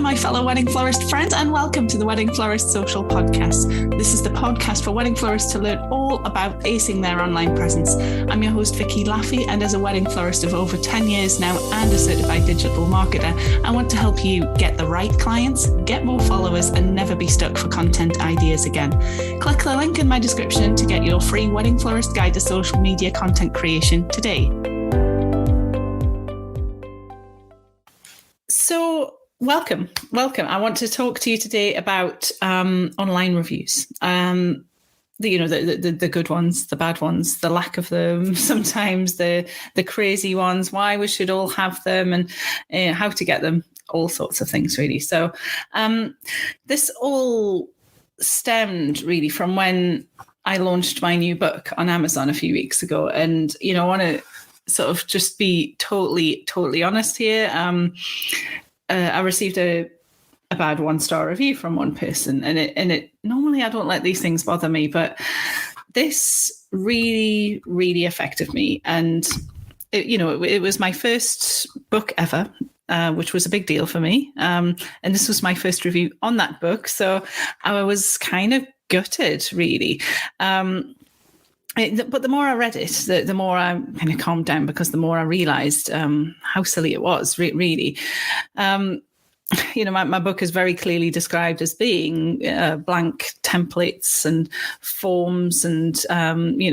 my fellow wedding florist friends, and welcome to the Wedding Florist Social Podcast. This is the podcast for wedding florists to learn all about acing their online presence. I'm your host, Vicky Laffey, and as a wedding florist of over 10 years now and a certified digital marketer, I want to help you get the right clients, get more followers, and never be stuck for content ideas again. Click the link in my description to get your free Wedding Florist Guide to Social Media Content Creation today. So, welcome. I want to talk to you today about online reviews. The good ones, the bad ones, the lack of them, sometimes the crazy ones, why we should all have them, and how to get them, all sorts of things, really. So, this all stemmed really from when I launched my new book on Amazon a few weeks ago, and I want to sort of just be totally honest here. I received a bad 1-star review from one person, and it normally I don't let these things bother me, but this really affected me. And it was my first book ever, which was a big deal for me. And this was my first review on that book, so I was kind of gutted, really. But the more I read it, the more I kind of calmed down, because the more I realised how silly it was, really. My book is very clearly described as being blank templates and forms and,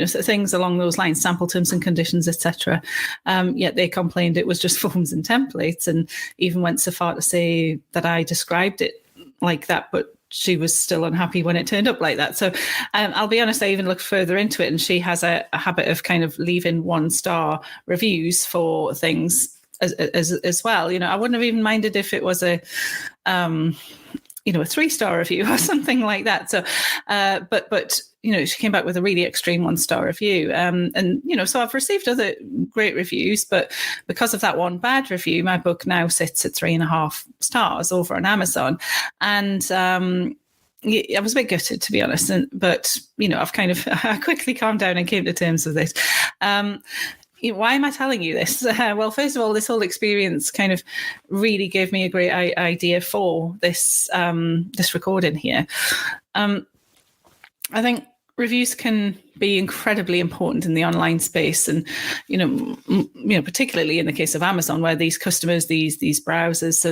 things along those lines, sample terms and conditions, etc. Yet they complained it was just forms and templates, and even went so far to say that I described it like that, but she was still unhappy when it turned up like that. So I'll be honest, I even looked further into it, and she has a habit of kind of leaving 1-star reviews for things as well. I wouldn't have even minded if it was a 3-star review or something like that. So, but she came back with a really extreme 1-star review. So I've received other great reviews, but because of that one bad review, my book now sits at 3.5 stars over on Amazon. And I was a bit gutted, to be honest. But I've kind of I quickly calmed down and came to terms with it. Why am I telling you this? Well, first of all, this whole experience kind of really gave me a great idea for this recording here. I think reviews can be incredibly important in the online space, and particularly in the case of Amazon, where these customers, these browsers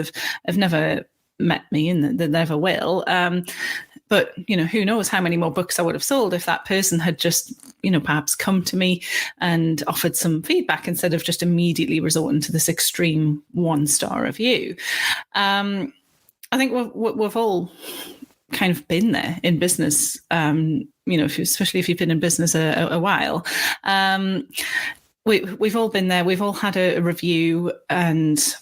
have never met me, and they never will. But who knows how many more books I would have sold if that person had just perhaps come to me and offered some feedback instead of just immediately resorting to this extreme 1-star review. I think we've all kind of been there in business, especially if you've been in business a while. We've all been there. We've all had a review, and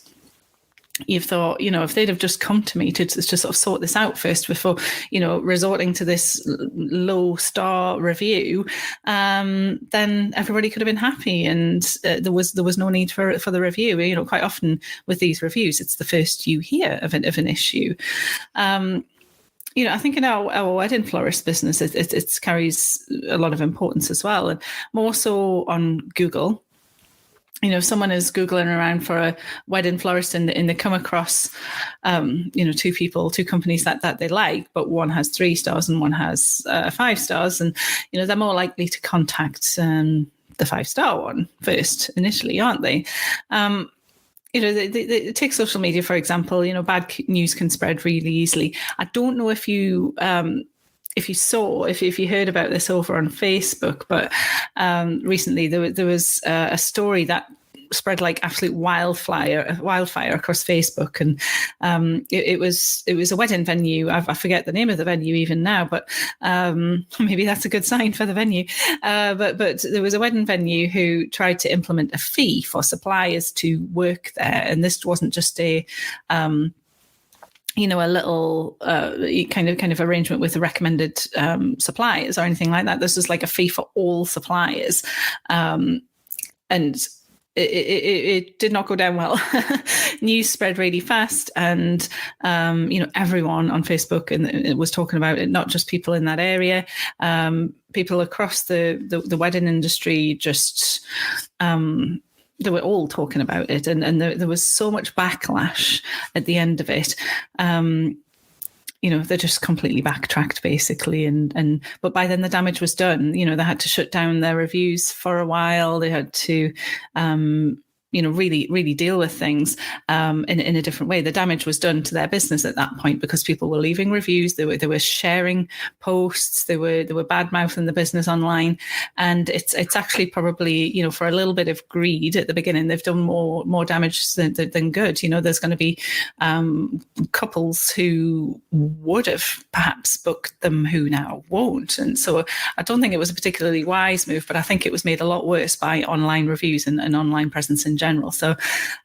you've thought, if they'd have just come to me to sort of sort this out first before, resorting to this low-star review, then everybody could have been happy, and there was no need for the review. Quite often with these reviews, it's the first you hear of an issue. I think in our wedding florist business, it carries a lot of importance as well, and more so on Google. If someone is Googling around for a wedding florist and they come across, two companies that they like, but one has 3 stars and one has 5 stars, and, they're more likely to contact the 5-star one first initially, aren't they? They take social media, for example. Bad news can spread really easily. I don't know if you heard about this over on Facebook, but recently there was a story that spread like absolute wildfire across Facebook, and it was a wedding venue. I forget the name of the venue even now, but maybe that's a good sign for the venue. But there was a wedding venue who tried to implement a fee for suppliers to work there, and this wasn't just a little kind of arrangement with the recommended suppliers or anything like that. This was like a fee for all suppliers, and it did not go down well. News spread really fast, and everyone on Facebook and it was talking about it, not just people in that area. People across the wedding industry just they were all talking about it, and there was so much backlash at the end of it. They just completely backtracked basically, but by then the damage was done. They had to shut down their reviews for a while. They had to really, really deal with things in a different way. The damage was done to their business at that point because people were leaving reviews. They were sharing posts. They were bad mouthing the business online, and it's actually probably for a little bit of greed at the beginning, they've done more damage than good. There's going to be couples who would have perhaps booked them who now won't, and so I don't think it was a particularly wise move. But I think it was made a lot worse by online reviews and online presence in general. So,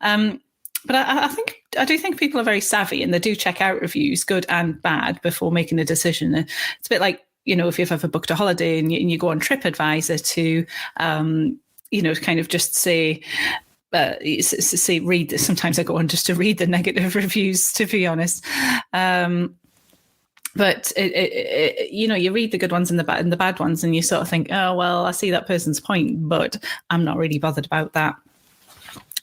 but I do think people are very savvy, and they do check out reviews, good and bad, before making a decision. It's a bit like, if you've ever booked a holiday and you go on TripAdvisor to, kind of just say, read. Sometimes I go on just to read the negative reviews, to be honest. But you read the good ones and the bad ones, and you sort of think, oh well, I see that person's point, but I'm not really bothered about that.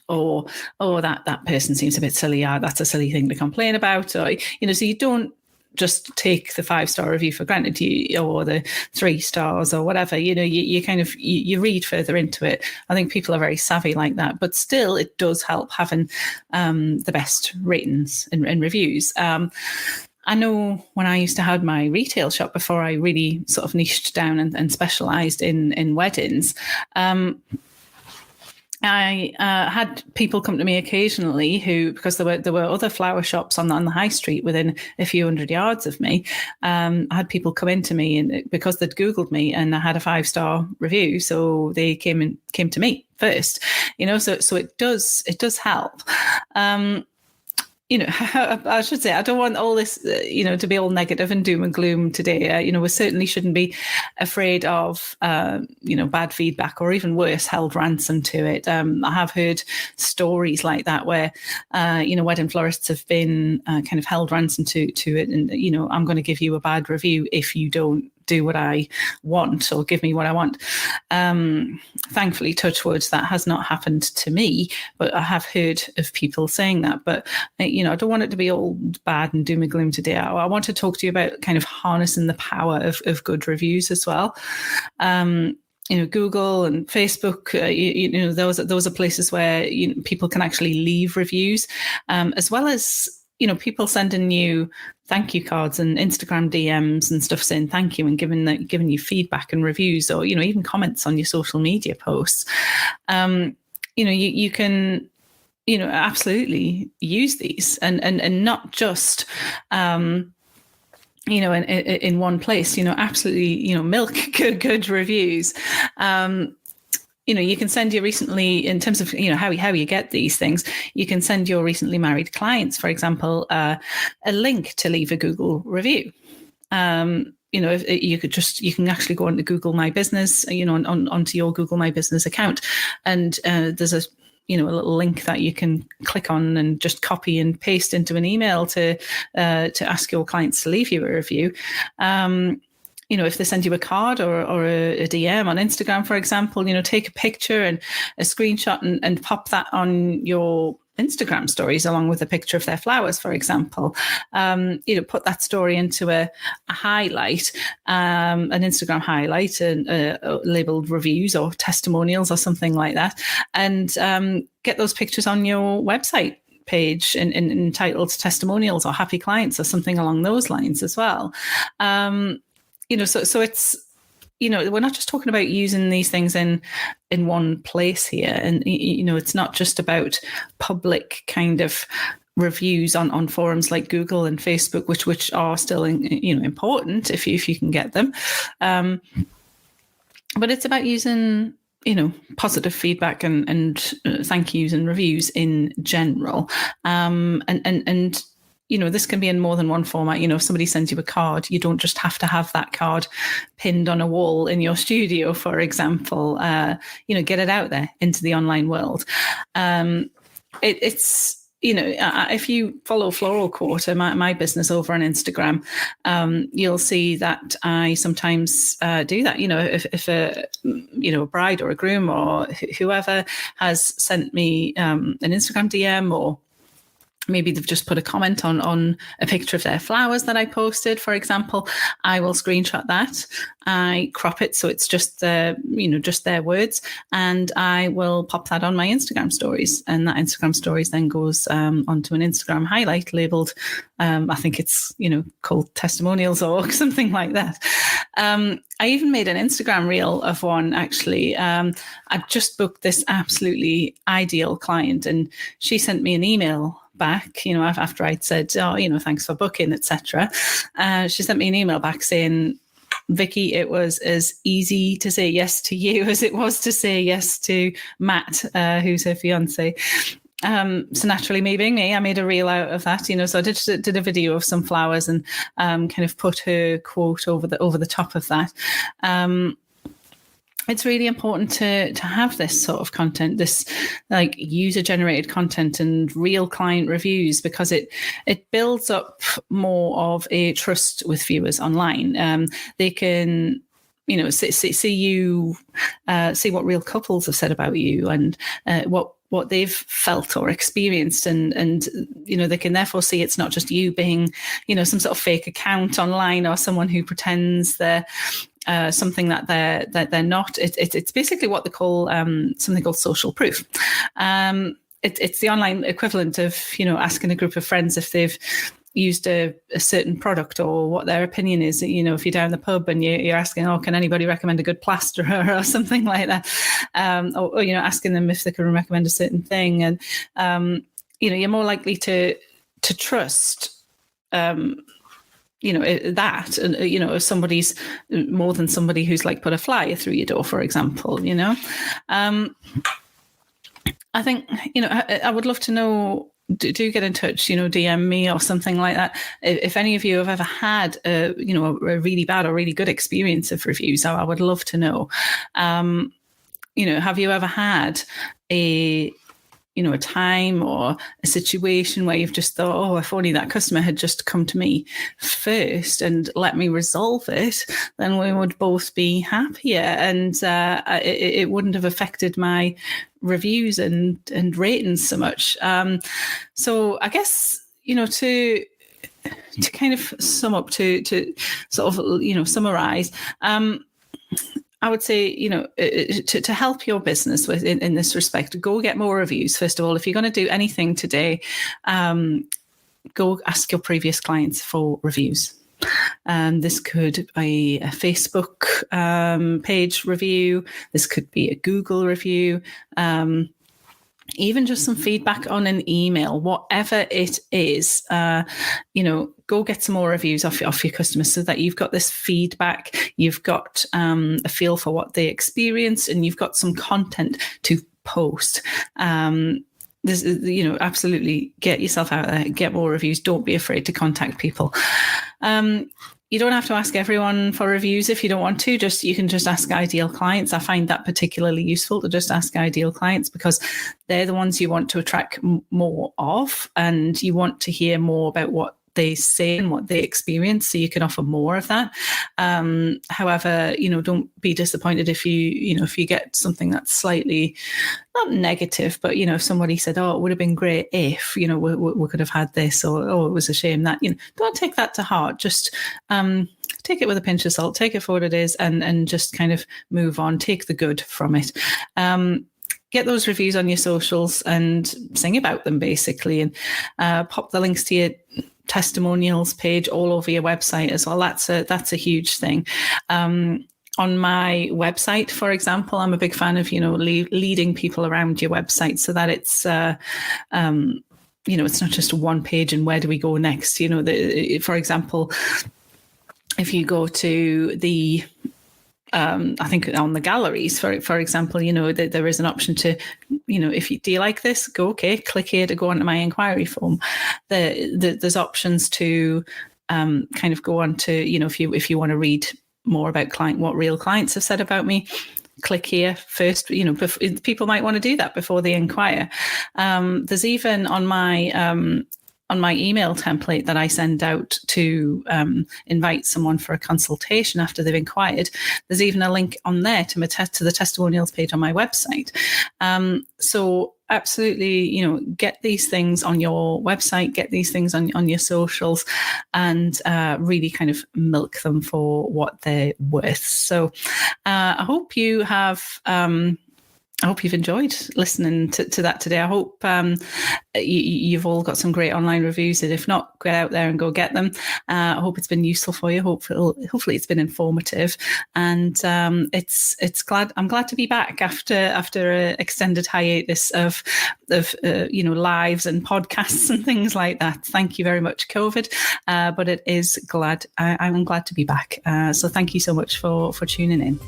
Or, oh, that person seems a bit silly. Yeah, that's a silly thing to complain about. Or, so you don't just take the 5-star review for granted, or the 3 stars or whatever. You kind of you read further into it. I think people are very savvy like that, but still, it does help having the best ratings and reviews. I know when I used to have my retail shop before I really sort of niched down and specialised in weddings. I had people come to me occasionally who, because there were other flower shops on the high street within a few hundred yards of me. I had people come into me, and because they'd Googled me and I had a 5-star review, so they came to me first. So it does help. I should say, I don't want all this, to be all negative and doom and gloom today. We certainly shouldn't be afraid of, bad feedback, or even worse, held ransom to it. I have heard stories like that where, wedding florists have been kind of held ransom to it. And, I'm going to give you a bad review if you don't do what I want or give me what I want. Thankfully, touch wood, that has not happened to me, but I have heard of people saying that. But, I don't want it to be all bad and doom and gloom today. I want to talk to you about kind of harnessing the power of good reviews as well. Google and Facebook, those are places where people can actually leave reviews, as well as people sending you thank you cards and Instagram DMs and stuff saying thank you and giving you feedback and reviews, or even comments on your social media posts. You can absolutely use these and not just in one place. Absolutely milk good reviews. You can send your recently, in terms of, how you get these things, you can send your recently married clients, for example, a link to leave a Google review. If you can actually go on to Google My Business, onto your Google My Business account. And there's a little link that you can click on and just copy and paste into an email to ask your clients to leave you a review. If they send you a card or a DM on Instagram, for example, take a picture and a screenshot and pop that on your Instagram stories along with a picture of their flowers, for example. Put that story into a highlight, an Instagram highlight, and labeled reviews or testimonials or something like that, and get those pictures on your website page and entitled testimonials or happy clients or something along those lines as well. So it's, we're not just talking about using these things in one place here. And, it's not just about public kind of reviews on forums like Google and Facebook, which are still, important if you can get them. But it's about using, positive feedback and thank yous and reviews in general. And this can be in more than one format. If somebody sends you a card, you don't just have to have that card pinned on a wall in your studio, for example. Get it out there into the online world. It's if you follow Floral Quarter, my business over on Instagram, you'll see that I sometimes do that. If a bride or a groom or whoever has sent me an Instagram DM, or maybe they've just put a comment on a picture of their flowers that I posted, for example, I will screenshot that. I crop it so it's just just their words, and I will pop that on my Instagram stories. And that Instagram stories then goes onto an Instagram highlight labeled, I think it's called testimonials or something like that. I even made an Instagram reel of one, actually. I just booked this absolutely ideal client, and she sent me an email back, after I'd said, thanks for booking, etc. She sent me an email back saying, Vicky, it was as easy to say yes to you as it was to say yes to Matt, who's her fiance. So naturally, me being me, I made a reel out of that, so I did a video of some flowers and kind of put her quote over the top of that. It's really important to have this sort of content, this like user-generated content and real client reviews, because it builds up more of a trust with viewers online. They can see you, see what real couples have said about you, and what they've felt or experienced, and they can therefore see it's not just you being some sort of fake account online, or someone who pretends they're something that they're not. It's basically what they call something called social proof. It's the online equivalent of asking a group of friends if they've used a certain product or what their opinion is. If you're down the pub and you're asking, can anybody recommend a good plasterer or something like that, or asking them if they can recommend a certain thing, and you're more likely to trust that, if somebody's more than somebody who's like put a flyer through your door, for example. I think I would love to know. Do get in touch, DM me or something like that. If any of you have ever had a really bad or really good experience of reviews, I would love to know. Have you ever had a time or a situation where you've just thought, if only that customer had just come to me first and let me resolve it, then we would both be happier, and it wouldn't have affected my reviews and ratings so much. So I guess, to kind of sum up, to sort of, summarize, I would say, to help your business with in this respect, go get more reviews. First of all, if you're going to do anything today, go ask your previous clients for reviews. This could be a Facebook page review. This could be a Google review. Even just some feedback on an email, whatever it is, go get some more reviews off your customers, so that you've got this feedback, you've got a feel for what they experienced, and you've got some content to post. Absolutely get yourself out there, get more reviews. Don't be afraid to contact people. You don't have to ask everyone for reviews if you don't want to. You can just ask ideal clients. I find that particularly useful, to just ask ideal clients, because they're the ones you want to attract more of, and you want to hear more about what they say and what they experience, so you can offer more of that. However, don't be disappointed if you get something that's slightly not negative, but if somebody said, it would have been great if we could have had this, or it was a shame that, don't take that to heart. Just take it with a pinch of salt, take it for what it is, and just kind of move on. Take the good from it. Get those reviews on your socials and sing about them, basically, and pop the links to your testimonials page all over your website as well. That's a huge thing. On my website, for example, I'm a big fan of leading people around your website, so that it's it's not just one page and where do we go next. For example, if you go to the I think on the galleries, for example, there is an option to, do you like this? Go, okay, click here to go onto my inquiry form. There's options to kind of go on to, if you want to read more about what real clients have said about me, click here first. People might want to do that before they inquire. There's even on my email template that I send out to invite someone for a consultation after they've inquired, there's even a link on there to the testimonials page on my website. So absolutely, get these things on your website, get these things on your socials, and really kind of milk them for what they're worth. So I hope you have... I hope you've enjoyed listening to that today. I hope you've all got some great online reviews, and if not, get out there and go get them. I hope it's been useful for you. Hopefully it's been informative, and I'm glad to be back after an extended hiatus of lives and podcasts and things like that. Thank you very much, COVID, but I'm glad to be back. So thank you so much for tuning in.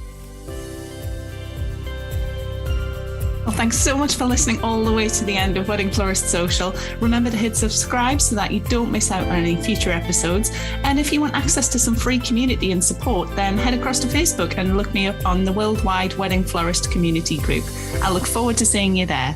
Well, thanks so much for listening all the way to the end of Wedding Florist Social. Remember to hit subscribe so that you don't miss out on any future episodes. And if you want access to some free community and support, then head across to Facebook and look me up on the Worldwide Wedding Florist Community Group. I look forward to seeing you there.